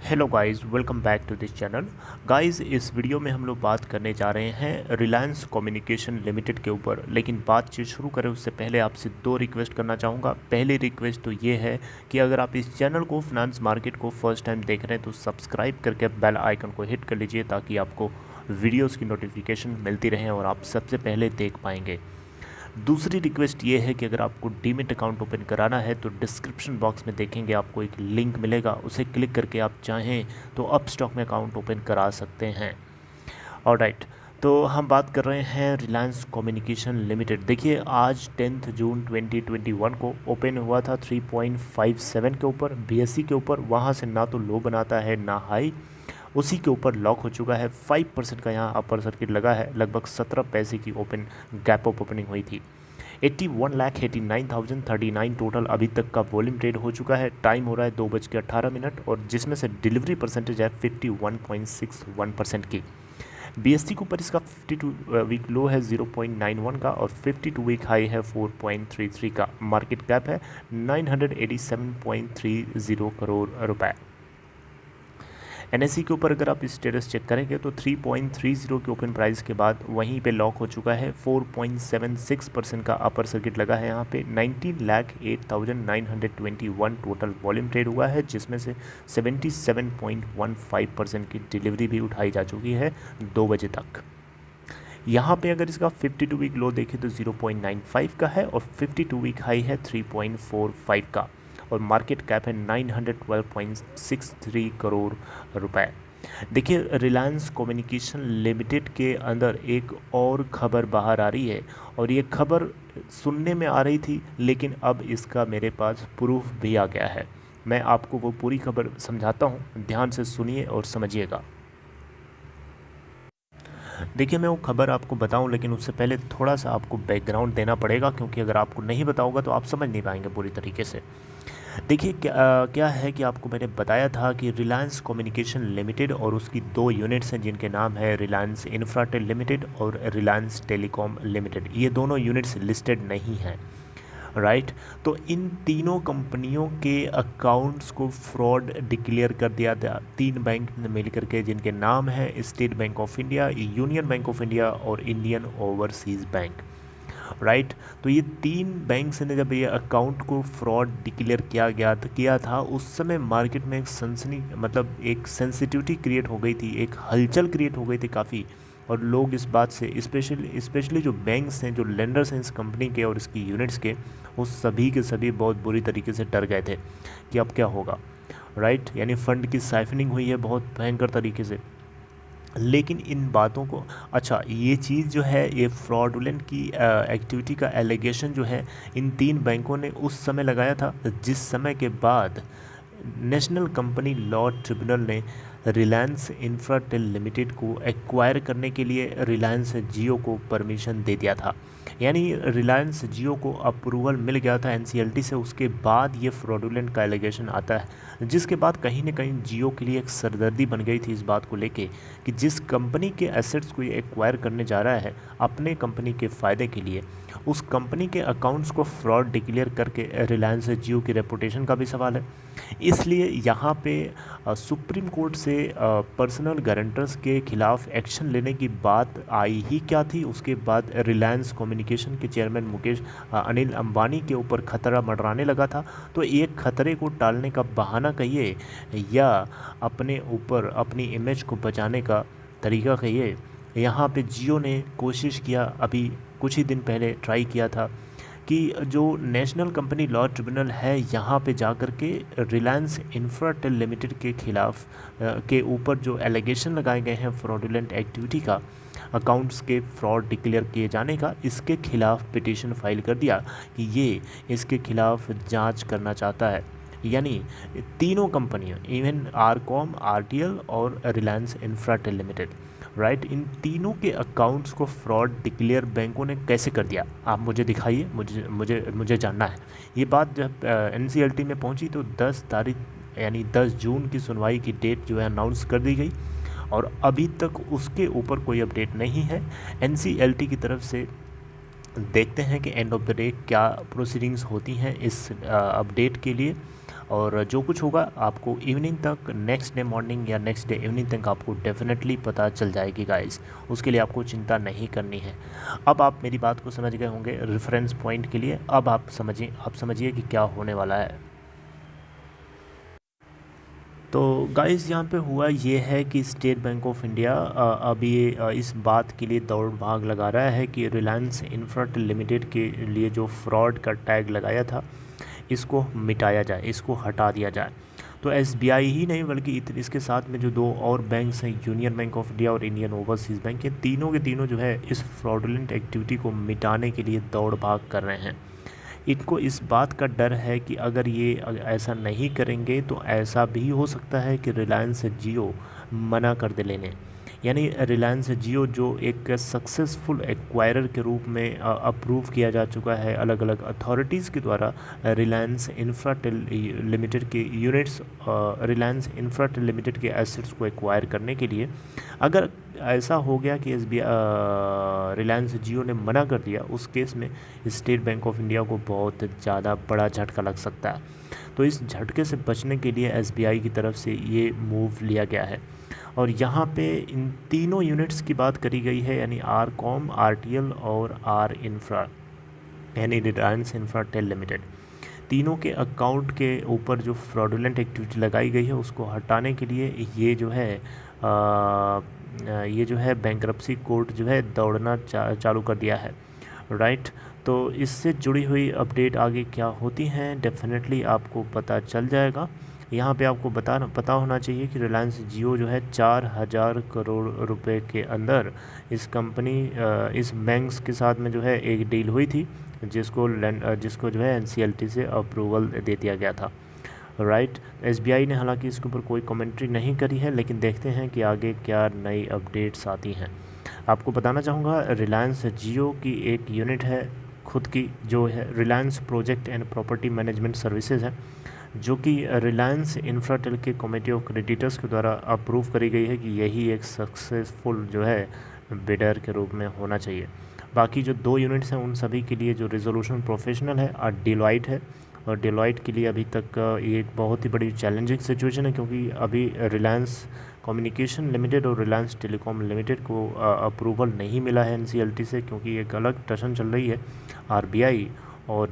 Hello guys, welcome back to this channel. Guys, इस video में हम लोग बात करने जा रहे हैं रिलायंस कम्युनिकेशन लिमिटेड के ऊपर। लेकिन बातचीत शुरू करें उससे पहले आपसे दो रिक्वेस्ट करना चाहूँगा। पहली रिक्वेस्ट तो ये है कि अगर आप इस चैनल को फाइनेंस मार्केट को फर्स्ट टाइम देख रहे हैं तो सब्सक्राइब करके बेल आइकन को हिट कर लीजिए ताकि आपको वीडियोज़ की नोटिफिकेशन मिलती रहे और आप सबसे पहले देख पाएंगे। दूसरी रिक्वेस्ट ये है कि अगर आपको डीमैट अकाउंट ओपन कराना है तो डिस्क्रिप्शन बॉक्स में देखेंगे आपको एक लिंक मिलेगा, उसे क्लिक करके आप चाहें तो अप स्टॉक में अकाउंट ओपन करा सकते हैं। ऑलराइट, तो हम बात कर रहे हैं रिलायंस कम्युनिकेशन लिमिटेड। देखिए, आज 10 जून 2021 को ओपन हुआ था 3.57 के ऊपर बीएससी के ऊपर। वहाँ से ना तो लो बनाता है ना हाई, उसी के ऊपर लॉक हो चुका है। 5% का यहाँ अपर सर्किट लगा है। लगभग 17 पैसे की ओपन गैप अप ओपनिंग हुई थी। 81,89,039 टोटल अभी तक का वॉल्यूम ट्रेड हो चुका है। टाइम हो रहा है 2:18 और जिसमें से डिलीवरी परसेंटेज है 51.61% की। बीएसटी के ऊपर इसका 52 वीक लो है 0.91 का और 52 वीक हाई है 4.33 का। मार्केट कैप है 987.30 करोड़ रुपए। एनएससी के ऊपर अगर आप स्टेटस चेक करेंगे तो 3.30 के ओपन प्राइस के बाद वहीं पे लॉक हो चुका है। 4.76% का अपर सर्किट लगा है। यहाँ पे 19,08,921 टोटल वॉल्यूम ट्रेड हुआ है, जिसमें से 77.15% की डिलीवरी भी उठाई जा चुकी है 2 बजे तक। यहाँ पे अगर इसका 52 वीक लो देखें तो 0.95 का है और 52 वीक हाई है 3.45 का और मार्केट कैप है 912.63 करोड़ रुपए। देखिए, रिलायंस कम्युनिकेशन लिमिटेड के अंदर एक और खबर बाहर आ रही है और ये खबर सुनने में आ रही थी, लेकिन अब इसका मेरे पास प्रूफ भी आ गया है। मैं आपको वो पूरी खबर समझाता हूँ, ध्यान से सुनिए और समझिएगा। देखिए, मैं वो खबर आपको बताऊं लेकिन उससे पहले थोड़ा सा आपको बैकग्राउंड देना पड़ेगा, क्योंकि अगर आपको नहीं बताऊंगा तो आप समझ नहीं पाएंगे पूरी तरीके से। देखिए, क्या है कि आपको मैंने बताया था कि रिलायंस कम्युनिकेशन लिमिटेड और उसकी दो यूनिट्स हैं जिनके नाम है रिलायंस इंफ्राटेल लिमिटेड और रिलायंस टेलीकॉम लिमिटेड। ये दोनों यूनिट्स लिस्टेड नहीं हैं, राइट। तो इन तीनों कंपनियों के अकाउंट्स को फ्रॉड डिक्लेयर कर दिया था 3 बैंक ने मिल करके, जिनके नाम है state bank of India, union bank of India और इंडियन ओवरसीज़ बैंक, राइट। तो ये 3 बैंक्स ने जब ये अकाउंट को फ्रॉड डिक्लेयर किया था उस समय मार्केट में एक सनसनी मतलब एक सेंसिटिविटी क्रिएट हो गई थी, एक हलचल क्रिएट हो गई थी काफ़ी। और लोग इस बात से स्पेशली जो बैंक्स हैं, जो लेंडर्स हैं इस कंपनी के और इसकी यूनिट्स के, वो सभी के सभी बहुत बुरी तरीके से डर गए थे कि अब क्या होगा, राइट। यानी फंड की साइफनिंग हुई है बहुत भयंकर तरीके से। लेकिन इन बातों को, अच्छा, ये चीज़ जो है, ये फ्रॉडुलेंट की एक्टिविटी का एलिगेशन जो है इन 3 बैंकों ने उस समय लगाया था जिस समय के बाद नेशनल कंपनी लॉ ट्रिब्यूनल ने रिलायंस इंफ्राटेल लिमिटेड को एक्वायर करने के लिए रिलायंस जियो को परमिशन दे दिया था। यानी रिलायंस जियो को अप्रूवल मिल गया था एनसीएलटी से। उसके बाद ये फ्रॉडुलेंट का एलिगेशन आता है, जिसके बाद कहीं ना कहीं जियो के लिए एक सरदर्दी बन गई थी इस बात को लेके कि जिस कंपनी के एसेट्स को ये एक्वायर करने जा रहा है अपने कंपनी के फ़ायदे के लिए, उस कंपनी के अकाउंट्स को फ्रॉड डिक्लेयर करके रिलायंस जियो की रेपुटेशन का भी सवाल है। इसलिए यहाँ पे सुप्रीम कोर्ट से पर्सनल गारंटर्स के खिलाफ एक्शन लेने की बात आई ही क्या थी। उसके बाद रिलायंस कम्युनिकेशन के चेयरमैन अनिल अंबानी के ऊपर खतरा मंडराने लगा था। तो एक खतरे को टालने का बहाना कहिए या अपने ऊपर अपनी इमेज को बचाने का तरीका कहिए, यहाँ पे जियो ने कोशिश किया, अभी कुछ ही दिन पहले ट्राई किया था कि जो नेशनल कंपनी लॉ ट्रिब्यूनल है यहाँ पे जाकर के रिलायंस इंफ्राटेल लिमिटेड के खिलाफ के ऊपर जो एलिगेशन लगाए गए हैं फ्रॉडुलेंट एक्टिविटी का, अकाउंट्स के फ्रॉड डिक्लेयर किए जाने का, इसके खिलाफ पिटीशन फाइल कर दिया कि ये इसके खिलाफ जांच करना चाहता है। यानी तीनों कंपनियां, इवन आरकॉम, आरटीएल और रिलायंस इंफ्राटेल लिमिटेड, राइट, इन तीनों के अकाउंट्स को फ्रॉड डिक्लेयर बैंकों ने कैसे कर दिया, आप मुझे दिखाइए, मुझे जानना है। ये बात जब एनसीएलटी में पहुंची तो 10 तारीख यानी 10 जून की सुनवाई की डेट जो है अनाउंस कर दी गई और अभी तक उसके ऊपर कोई अपडेट नहीं है एनसीएलटी की तरफ से। देखते हैं कि एंड ऑफ द डे क्या प्रोसीडिंग्स होती हैं इस अपडेट के लिए और जो कुछ होगा आपको इवनिंग तक, नेक्स्ट डे मॉर्निंग या नेक्स्ट डे इवनिंग तक आपको डेफिनेटली पता चल जाएगी गाइस। उसके लिए आपको चिंता नहीं करनी है। अब आप मेरी बात को समझ गए होंगे रेफरेंस पॉइंट के लिए। अब आप समझिए कि क्या होने वाला है। तो गाइस यहाँ पे हुआ ये है कि स्टेट बैंक ऑफ इंडिया अभी इस बात के लिए दौड़ भाग लगा रहा है कि रिलायंस इंफ्राटेल लिमिटेड के लिए जो फ्रॉड का टैग लगाया था इसको मिटाया जाए, इसको हटा दिया जाए। तो एसबीआई ही नहीं बल्कि इसके साथ में जो दो और बैंक्स हैं, यूनियन बैंक ऑफ इंडिया और इंडियन ओवरसीज़ बैंक, ये तीनों के तीनों जो है इस फ्रॉडुलेंट एक्टिविटी को मिटाने के लिए दौड़ भाग कर रहे हैं। इनको इस बात का डर है कि अगर ये ऐसा नहीं करेंगे तो ऐसा भी हो सकता है कि रिलायंस जियो मना कर दे लेने। यानी रिलायंस जियो जो एक सक्सेसफुल एक्वायरर के रूप में अप्रूव किया जा चुका है अलग अलग अथॉरिटीज़ के द्वारा, रिलायंस इंफ्राटेल लिमिटेड के यूनिट्स, रिलायंस इंफ्राटेल लिमिटेड के एसेट्स को एक्वायर करने के लिए अगर ऐसा हो गया कि रिलायंस जियो ने मना कर दिया, उस केस में स्टेट बैंक ऑफ इंडिया को बहुत ज़्यादा बड़ा झटका लग सकता है। तो इस झटके से बचने के लिए एसबीआई की तरफ से ये मूव लिया गया है। और यहाँ पे इन तीनों यूनिट्स की बात करी गई है, यानी आर कॉम, आरटीएल और आर इंफ्रा, यानी रिलायंस इंफ्राटेल लिमिटेड। तीनों के अकाउंट के ऊपर जो फ्रॉडुलेंट एक्टिविटी लगाई गई है उसको हटाने के लिए ये जो है बैंक्रप्सी कोर्ट जो है दौड़ना चालू कर दिया है, राइट। तो इससे जुड़ी हुई अपडेट आगे क्या होती हैं डेफिनेटली आपको पता चल जाएगा। यहाँ पे आपको पता होना चाहिए कि रिलायंस जियो जो है 4000 करोड़ रुपए के अंदर इस बैंक्स के साथ में जो है एक डील हुई थी जिसको जो है एनसीएलटी से अप्रूवल दे दिया गया था, राइट। एसबीआई ने हालांकि इसके ऊपर कोई कमेंट्री नहीं करी है, लेकिन देखते हैं कि आगे क्या नई अपडेट्स आती हैं। आपको बताना चाहूँगा रिलायंस जियो की एक यूनिट है खुद की, जो है Reliance project and property management services है, जो कि रिलायंस इंफ्राटेल के कमेटी ऑफ क्रेडिटर्स के द्वारा अप्रूव करी गई है कि यही एक सक्सेसफुल जो है बिडर के रूप में होना चाहिए। बाकी जो दो यूनिट्स हैं उन सभी के लिए जो रिजोल्यूशन प्रोफेशनल है और डिलॉइट है, और डिलॉइट के लिए अभी तक ये एक बहुत ही बड़ी चैलेंजिंग सिचुएशन है, क्योंकि अभी रिलायंस कम्युनिकेशन लिमिटेड और रिलायंस टेलीकॉम लिमिटेड को अप्रूवल नहीं मिला है एनसीएलटी से, क्योंकि एक अलग टशन चल रही है आरबीआई और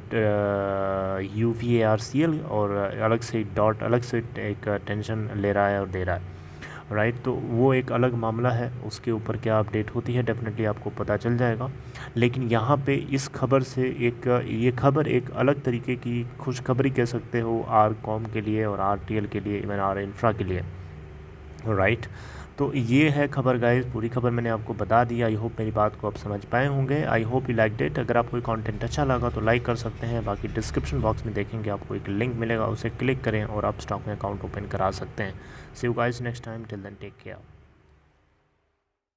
यूवीएआरसीएल, और अलग से एक टेंशन ले रहा है और दे रहा है, राइट। तो वो एक अलग मामला है, उसके ऊपर क्या अपडेट होती है डेफिनेटली आपको पता चल जाएगा। लेकिन यहाँ पे इस खबर से ये खबर एक अलग तरीके की खुशखबरी कह सकते हो आर कॉम के लिए और आरटीएल के लिए, इवन आर इंफ्रा के लिए, राइट। तो ये है खबर गाइस, पूरी खबर मैंने आपको बता दी। आई होप मेरी बात को आप समझ पाए होंगे। I hope you like it. अगर आपको कंटेंट अच्छा लगा तो लाइक कर सकते हैं, बाकी डिस्क्रिप्शन बॉक्स में देखेंगे आपको एक लिंक मिलेगा, उसे क्लिक करें और आप स्टॉक में अकाउंट ओपन करा सकते हैं। See you guys next time, till then take care.